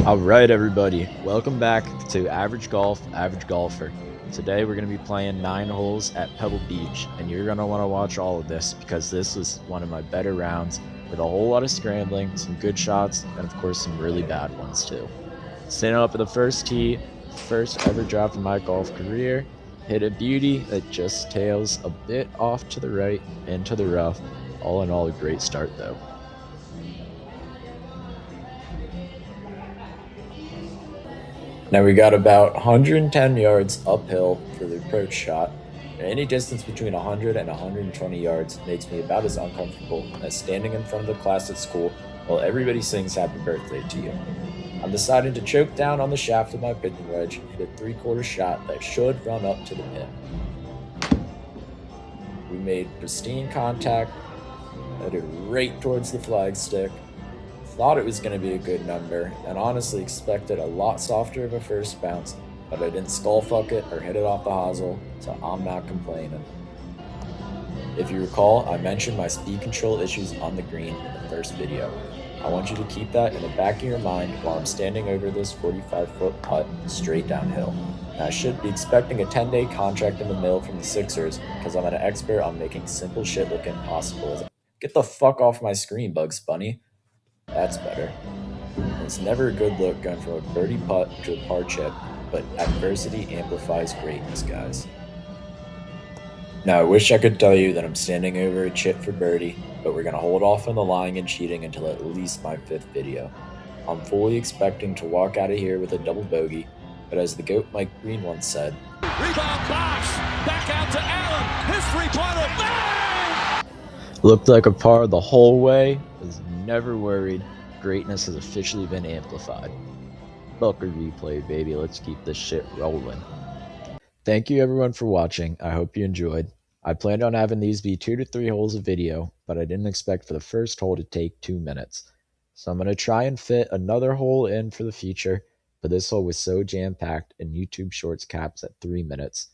All right, everybody, welcome back to Average Golf, Average Golfer. Today we're going to be playing 9 holes at Pebble Beach, and you're going to want to watch all of this because this was one of my better rounds with a whole lot of scrambling, some good shots, and of course some really bad ones too. Standing up at the first tee, first ever drop in my golf career, hit a beauty that just tails a bit off to the right into the rough. All in all, a great start though. Now we got about 110 yards uphill for the approach shot, and any distance between 100 and 120 yards makes me about as uncomfortable as standing in front of the class at school while everybody sings happy birthday to you. I'm deciding to choke down on the shaft of my pitching wedge, hit a three-quarter shot that should run up to the pin. We made pristine contact, headed right towards the flagstick. Thought it was going to be a good number, and honestly expected a lot softer of a first bounce, but I didn't skull fuck it or hit it off the hosel, so I'm not complaining. If you recall, I mentioned my speed control issues on the green in the first video. I want you to keep that in the back of your mind while I'm standing over this 45-foot putt straight downhill. And I should be expecting a 10-day contract in the mail from the Sixers because I'm an expert on making simple shit look impossible. Get the fuck off my screen, Bugs Bunny. That's better. It's never a good look going from a birdie putt to a par chip, but adversity amplifies greatness, guys. Now, I wish I could tell you that I'm standing over a chip for birdie, but we're going to hold off on the lying and cheating until at least my 5th video. I'm fully expecting to walk out of here with a double bogey, but as the GOAT Mike Green once said, Rebound box, back out to Allen, his three-pointer, bang! Looked like a par the whole way, was never worried. Greatness has officially been amplified. Booker replay, baby. Let's keep this shit rolling. Thank you everyone for watching. I hope you enjoyed. I planned on having these be 2 to 3 holes of video, but I didn't expect for the first hole to take 2 minutes. So I'm going to try and fit another hole in for the future, but this hole was so jam-packed and YouTube Shorts caps at 3 minutes.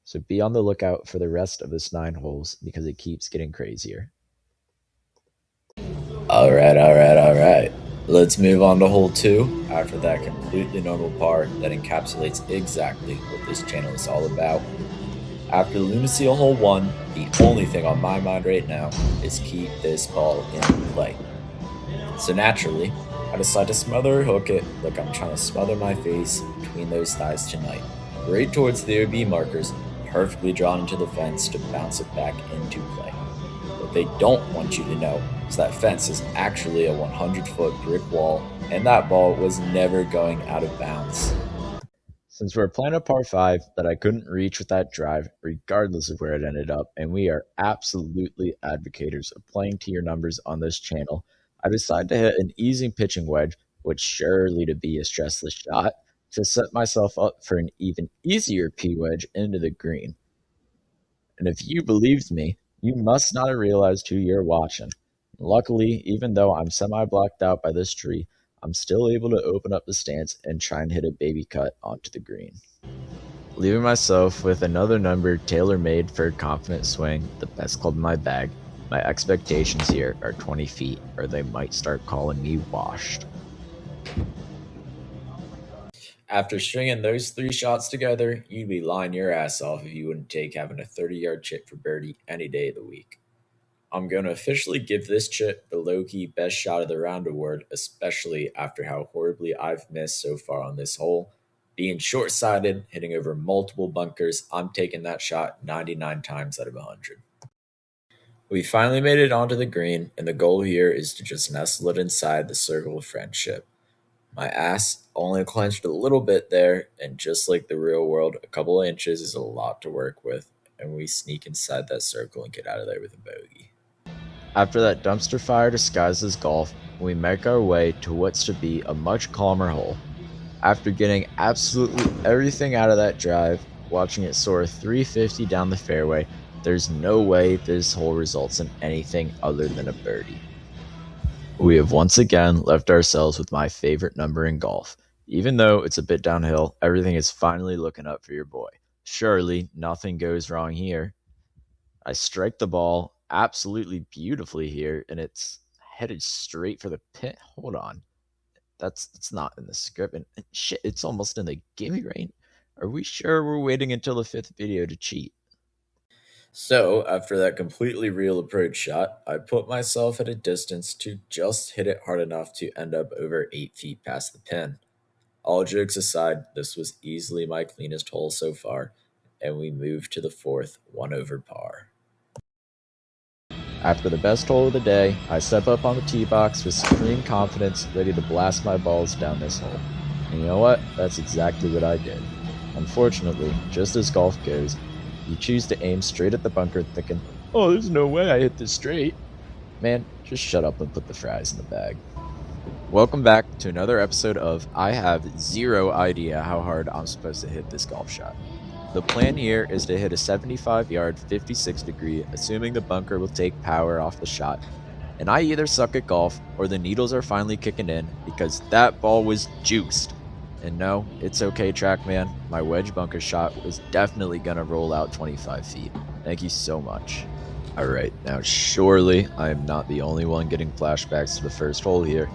So be on the lookout for the rest of this 9 holes because it keeps getting crazier. Alright. Let's move on to hole 2 after that completely normal par that encapsulates exactly what this channel is all about. After the lunacy of hole 1, the only thing on my mind right now is keep this ball in play. So naturally, I decide to smother or hook it like I'm trying to smother my face between those thighs tonight, right towards the OB markers, perfectly drawn into the fence to bounce it back into play. What they don't want you to know is that fence is actually a 100-foot brick wall, and that ball was never going out of bounds. Since we're playing a par 5 that I couldn't reach with that drive, regardless of where it ended up, and we are absolutely advocates of playing to your numbers on this channel, I decided to hit an easy pitching wedge, which surely to be a stressless shot, to set myself up for an even easier P wedge into the green. And if you believed me, you must not have realized who you're watching. Luckily, even though I'm semi-blocked out by this tree, I'm still able to open up the stance and try and hit a baby cut onto the green. Leaving myself with another number tailor-made for a confident swing, the best club in my bag, my expectations here are 20 feet, or they might start calling me washed. After stringing those 3 shots together, you'd be lying your ass off if you wouldn't take having a 30-yard chip for birdie any day of the week. I'm going to officially give this chip the low-key best shot of the round award, especially after how horribly I've missed so far on this hole. Being short-sighted, hitting over multiple bunkers, I'm taking that shot 99 times out of 100. We finally made it onto the green, and the goal here is to just nestle it inside the circle of friendship. My ass only clenched a little bit there, and just like the real world, a couple of inches is a lot to work with, and we sneak inside that circle and get out of there with a bogey. After that dumpster fire disguised as golf, we make our way to what's to be a much calmer hole. After getting absolutely everything out of that drive, watching it soar 350 down the fairway, there's no way this hole results in anything other than a birdie. We have once again left ourselves with my favorite number in golf. Even though it's a bit downhill, everything is finally looking up for your boy. Surely nothing goes wrong here. I strike the ball absolutely beautifully here, and it's headed straight for the pin. Hold on. That's not in the script. And shit, it's almost in the gimme range. Are we sure we're waiting until the fifth video to cheat? So, after that completely real approach shot, I put myself at a distance to just hit it hard enough to end up over 8 feet past the pin. All jokes aside, this was easily my cleanest hole so far, and we moved to the fourth, one over par. After the best hole of the day, I step up on the tee box with supreme confidence, ready to blast my balls down this hole. And you know what? That's exactly what I did. Unfortunately, just as golf goes, you choose to aim straight at the bunker thinking, oh, there's no way I hit this straight. Man, just shut up and put the fries in the bag. Welcome back to another episode of I have zero idea how hard I'm supposed to hit this golf shot. The plan here is to hit a 75-yard, 56-degree, assuming the bunker will take power off the shot. And I either suck at golf or the needles are finally kicking in because that ball was juiced. And no, it's okay, TrackMan. My wedge bunker shot was definitely going to roll out 25 feet. Thank you so much. Alright, now surely I am not the only one getting flashbacks to the first hole here.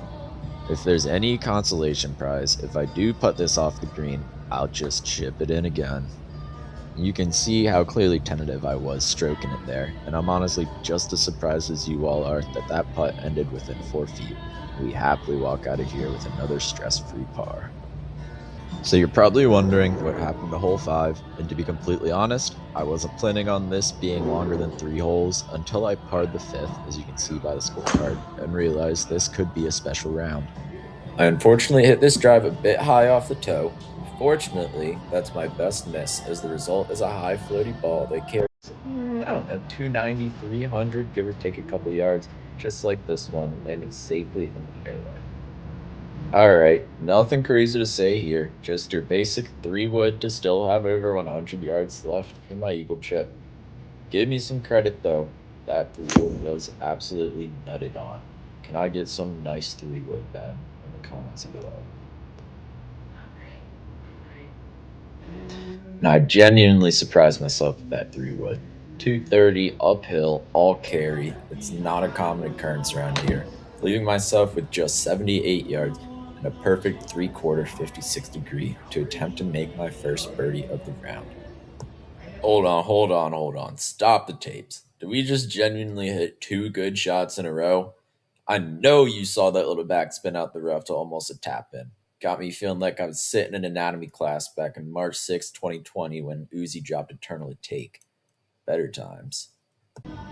If there's any consolation prize, if I do putt this off the green, I'll just chip it in again. You can see how clearly tentative I was stroking it there, and I'm honestly just as surprised as you all are that that putt ended within 4 feet. We happily walk out of here with another stress-free par. So you're probably wondering what happened to hole 5, and to be completely honest, I wasn't planning on this being longer than 3 holes until I parred the 5th, as you can see by the scorecard, and realized this could be a special round. I unfortunately hit this drive a bit high off the toe. Fortunately, that's my best miss, as the result is a high floaty ball that carries, I don't know, 290, 300, give or take a couple yards, just like this one, landing safely in the fairway. Alright, nothing crazy to say here, just your basic 3-wood to still have over 100 yards left for my eagle chip. Give me some credit though, that 3-wood was absolutely nutted on. Can I get some nice 3-wood, Ben, in the comments below? And I genuinely surprised myself with that 3-wood. 230 uphill, all carry. It's not a common occurrence around here, leaving myself with just 78 yards and a perfect 3/4 56 degree to attempt to make my first birdie of the round. Hold on. Stop the tapes. Did we just genuinely hit 2 good shots in a row? I know you saw that little backspin out the rough to almost a tap in. Got me feeling like I was sitting in anatomy class back on March 6, 2020 when Uzi dropped Eternally Take. Better times.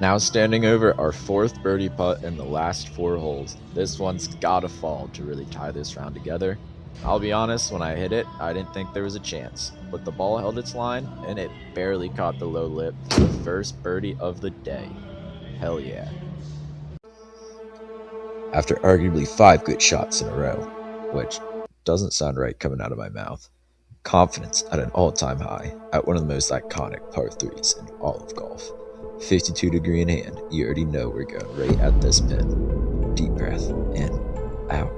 Now standing over our 4th birdie putt in the last 4 holes. This one's gotta fall to really tie this round together. I'll be honest, when I hit it, I didn't think there was a chance, but the ball held its line and it barely caught the low lip for the first birdie of the day. Hell yeah. After arguably 5 good shots in a row, which doesn't sound right coming out of my mouth, confidence at an all-time high at one of the most iconic par 3s in all of golf. 52 degree in hand, you already know we're going right at this pin. Deep breath, in, out,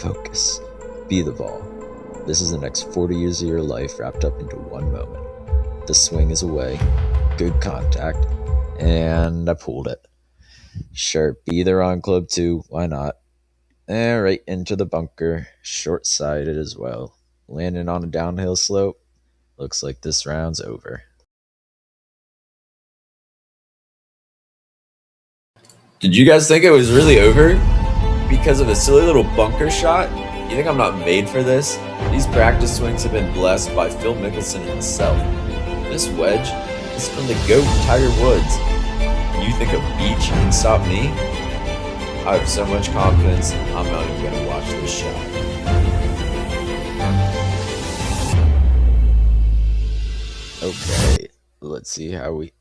focus, be the ball. This is the next 40 years of your life wrapped up into one moment. The swing is away, good contact, and I pulled it. Sure, be there on club 2, why not? Right into the bunker, short-sided as well. Landing on a downhill slope. Looks like this round's over. Did you guys think it was really over? Because of a silly little bunker shot? You think I'm not made for this? These practice swings have been blessed by Phil Mickelson himself. This wedge is from the GOAT Tiger Woods. And you think a beach can stop me? I have so much confidence, I'm not even going to watch this shot. Okay, let's see how we...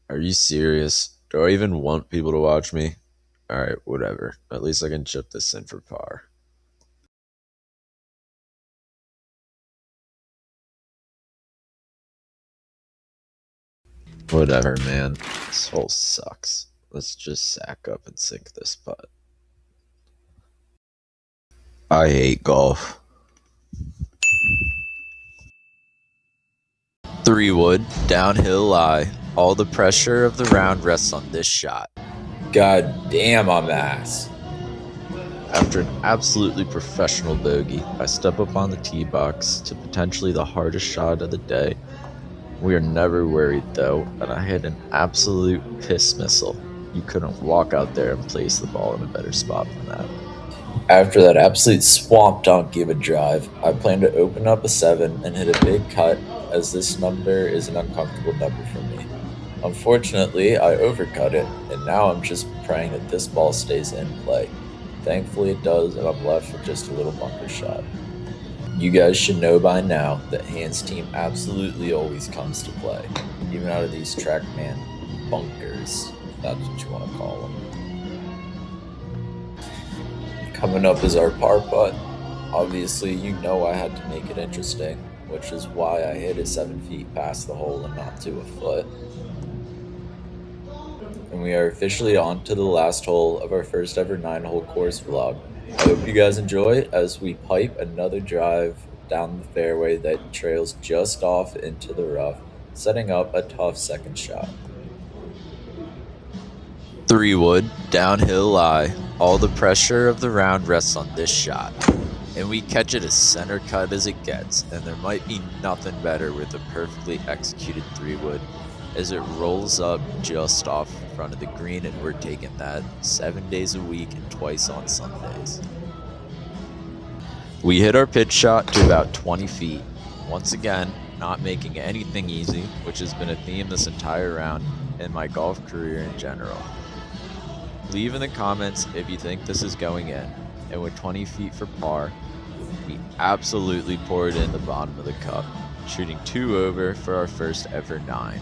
Are you serious? Do I even want people to watch me? Alright, whatever. At least I can chip this in for par. Whatever, man. This hole sucks. Let's just sack up and sink this putt. I hate golf. 3-wood, downhill lie. All the pressure of the round rests on this shot. God damn, I'm ass. After an absolutely professional bogey, I step up on the tee box to potentially the hardest shot of the day. We are never worried though, and I hit an absolute piss missile. You couldn't walk out there and place the ball in a better spot than that. After that absolute swamp donkey of a drive, I plan to open up a 7 and hit a big cut, as this number is an uncomfortable number for me. Unfortunately, I overcut it, and now I'm just praying that this ball stays in play. Thankfully it does, and I'm left with just a little bunker shot. You guys should know by now that Hand's team absolutely always comes to play, even out of these TrackMan bunkers, if that's what you want to call them. Coming up is our par putt. Obviously, you know I had to make it interesting, which is why I hit it 7 feet past the hole and not to a foot. And we are officially on to the last hole of our first ever 9-hole course vlog. I hope you guys enjoy as we pipe another drive down the fairway that trails just off into the rough, setting up a tough second shot. 3-wood, downhill lie. All the pressure of the round rests on this shot. And we catch it as center cut as it gets, and there might be nothing better with a perfectly executed 3-wood as it rolls up just off in front of the green, and we're taking that 7 days a week and twice on Sundays. We hit our pitch shot to about 20 feet. Once again, not making anything easy, which has been a theme this entire round and my golf career in general. Leave in the comments if you think this is going in, and with 20 feet for par, we absolutely poured in the bottom of the cup, shooting 2 over for our first ever 9.